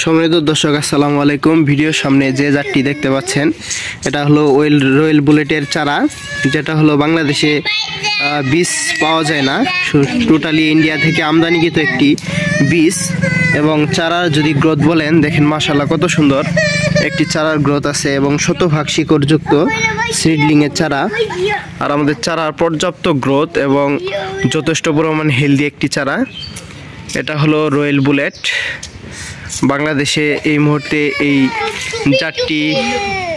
সম্মানিত দর্শক আসসালামু আলাইকুম। ভিডিওর সামনে যে জাতটি দেখতে পাচ্ছেন এটা হলো রয়্যাল বুলেটের চারা, যেটা হলো বাংলাদেশে বীজ পাওয়া যায় না, টোটালি ইন্ডিয়া থেকে আমদানিকৃত একটি বীজ। এবং চারার যদি গ্রোথ বলেন, দেখেন মাশাআল্লাহ কত সুন্দর একটি চারার গ্রোথ আছে এবং শতভাগ শিকড়যুক্ত সিডলিংয়ের চারা। আর আমাদের চারার পর্যাপ্ত গ্রোথ এবং যথেষ্ট পরিমাণ হেলদি একটি চারা। এটা হলো রয়্যাল বুলেট। বাংলাদেশে এই মুহূর্তে এই জাতটি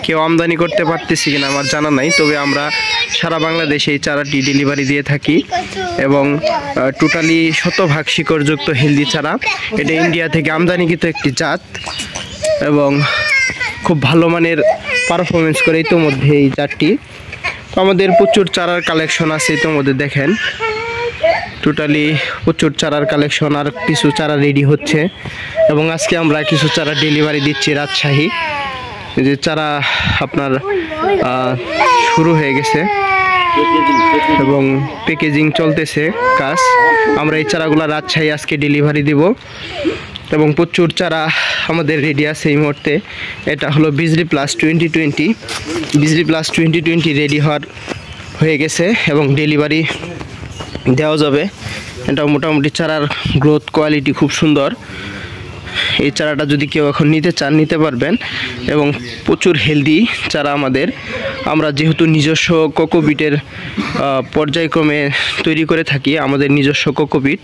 কেউ আমদানি করতে পারতেছি কিনা আমার জানা নাই, তবে আমরা সারা বাংলাদেশে এই চারাটি ডেলিভারি দিয়ে থাকি এবং টোটালি শতভাগ শিকড়যুক্ত হেলদি চারা। এটা ইন্ডিয়া থেকে আমদানিকৃত একটি জাত এবং খুব ভালো মানের পারফরমেন্স করে ইতোমধ্যে এই জাতটি। তো আমাদের প্রচুর চারার কালেকশন আছে ইতোমধ্যে, দেখেন টোটালি প্রচুর চারার কালেকশন। আর কিছু চারা রেডি হচ্ছে এবং আজকে আমরা কিছু চারা ডেলিভারি দিচ্ছি রাজশাহী। যে চারা আপনার শুরু হয়ে গেছে এবং প্যাকেজিং চলতেছে কাজ। আমরা এই চারাগুলো রাজশাহী আজকে ডেলিভারি দিব এবং প্রচুর চারা আমাদের রেডি আছে এই মুহূর্তে। এটা হলো বিজলি প্লাস 2020, বিজলি প্লাস 2020 রেডি হয়ে গেছে এবং ডেলিভারি দেওয়া যাবে। এটা মোটামুটি চারার গ্রোথ কোয়ালিটি খুব সুন্দর। এই চারাটা যদি কেউ এখন নিতে চান নিতে পারবেন এবং প্রচুর হেলদি চারা আমাদের। আমরা যেহেতু নিজস্ব কোকোপিটের পর্যায়ক্রমে তৈরি করে থাকি, আমাদের নিজস্ব কোকোপিট,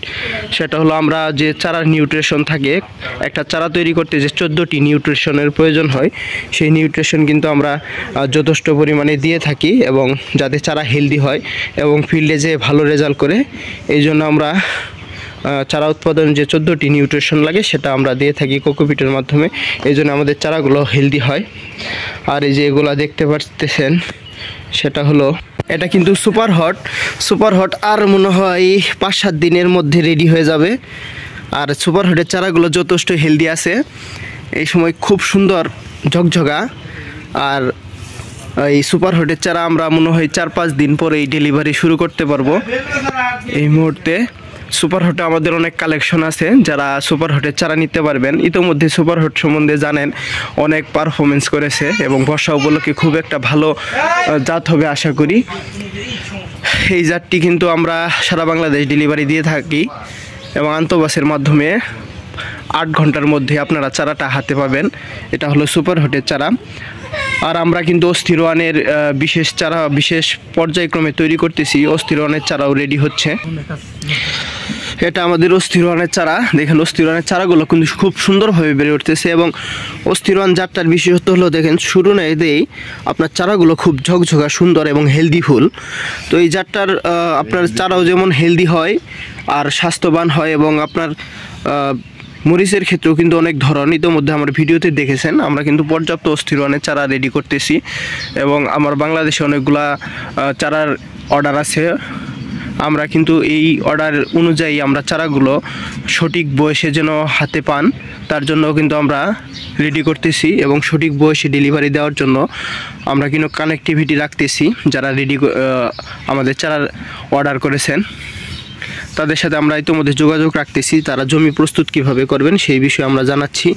সেটা হলো আমরা যে চারার নিউট্রিশন থাকে, একটা চারা তৈরি করতে যে 14টি নিউট্রিশনের প্রয়োজন হয়, সেই নিউট্রিশন কিন্তু আমরা যথেষ্ট পরিমাণে দিয়ে থাকি এবং যাতে চারা হেলদি হয় এবং ফিল্ডে যে ভালো রেজাল্ট করে, এই জন্য আমরা চারা উৎপাদন যে 14টি নিউট্রিশন লাগে সেটা আমরা দিয়ে থাকি কোকোপিটের মাধ্যমে। এই জন্য আমাদের চারাগুলো হেলদি হয়। আর এই যে এগুলো দেখতে পাচ্ছেন সেটা হলো, এটা কিন্তু সুপার হট আর মনে হয় 5-7 দিনের মধ্যে রেডি হয়ে যাবে। আর সুপার হটের চারাগুলো যথেষ্ট হেলদি আছে, এই সময় খুব সুন্দর ঝকঝকা। আর এই সুপার হটের চারা আমরা মনে হয় 4-5 দিন পরেই ডেলিভারি শুরু করতে পারবো। এই মুহূর্তে সুপার হটে আমাদের অনেক কালেকশন আছে, যারা সুপার হটের চারা নিতে পারবেন। ইতোমধ্যে সুপার হট সম্বন্ধে জানেন, অনেক পারফরমেন্স করেছে এবং বর্ষা উপলক্ষে খুব একটা ভালো জাত হবে আশা করি। এই জাতটি কিন্তু আমরা সারা বাংলাদেশ ডেলিভারি দিয়ে থাকি এবং আন্তঃবাসের মাধ্যমে 8 ঘন্টার মধ্যে আপনারা চারাটা হাতে পাবেন। এটা হলো সুপার হটের চারা। আর আমরা কিন্তু অস্থির ওয়ানের বিশেষ চারা বিশেষ পর্যায়ক্রমে তৈরি করতেছি। অস্থির ওয়ানের চারাও রেডি হচ্ছে। এটা আমাদের অস্থির ওয়ানের চারা। দেখেন অস্থির ওয়ানের চারাগুলো কিন্তু খুব সুন্দরভাবে বেড়ে উঠতেছে এবং অস্থির ওয়ান জাতটার বিশেষত্ব হলো, দেখেন শুরু না এতেই আপনার চারাগুলো খুব ঝকঝকা সুন্দর এবং হেলদি ফুল। তো এই জাতটার আপনার চারাও যেমন হেলদি হয় আর স্বাস্থ্যবান হয় এবং আপনার মরিচের ক্ষেত্রেও কিন্তু অনেক ধরন ইতোমধ্যে আমার ভিডিওতে দেখেছেন। আমরা কিন্তু পর্যাপ্ত অস্থির ওয়ানের চারা রেডি করতেছি এবং আমার বাংলাদেশে অনেকগুলা চারার অর্ডার আছে। আমরা কিন্তু এই অর্ডার অনুযায়ী আমরা চারাগুলো সঠিক বয়সে যেন হাতে পান, তার জন্য কিন্তু আমরা রেডি করতেছি এবং সঠিক বয়সে ডেলিভারি দেওয়ার জন্য আমরা কিন্তু কানেক্টিভিটি রাখতেছি। যারা আমাদের চারার অর্ডার করেছেন তাদের সাথে আমরা ইতিমধ্যে যোগাযোগ রাখতেছি, তারা জমি প্রস্তুত কিভাবে করবেন সেই বিষয়ে আমরা জানাচ্ছি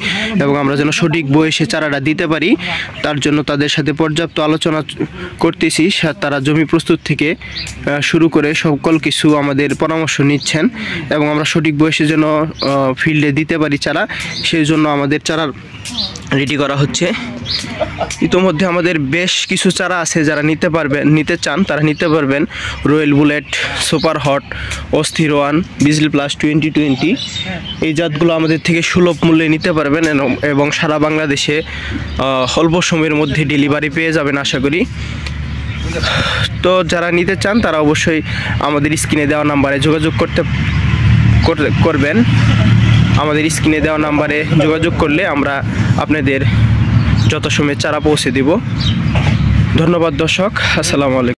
এবং আমরা যেন সঠিক বয়সে চারাটা দিতে পারি তার জন্য তাদের সাথে পর্যাপ্ত আলোচনা করতেছি। তারা জমি প্রস্তুত থেকে শুরু করে সকল কিছু আমাদের পরামর্শ নিচ্ছেন এবং আমরা সঠিক বয়সে যেন ফিল্ডে দিতে পারি চারা, সেই জন্য আমাদের চারা রেডি করা হচ্ছে। ইতোমধ্যে আমাদের বেশ কিছু চারা আছে, যারা নিতে চান তারা নিতে পারবেন। রয়্যাল বুলেট, সুপার হট, অস্থির ওয়ান, বিজলি প্লাস 2020 এই জাতগুলো আমাদের থেকে সুলভ মূল্যে নিতে পারবেন এবং সারা বাংলাদেশে অল্প সময়ের মধ্যে ডেলিভারি পেয়ে যাবেন আশা করি। তো যারা নিতে চান তারা অবশ্যই আমাদের স্ক্রিনে দেওয়া নাম্বারে যোগাযোগ করবেন। আমাদের স্ক্রিনে দেওয়া নাম্বারে যোগাযোগ করলে আমরা আপনাদের যথাসময়ে চারা পৌঁছে দেব। ধন্যবাদ দর্শক, আসসালামু আলাইকুম।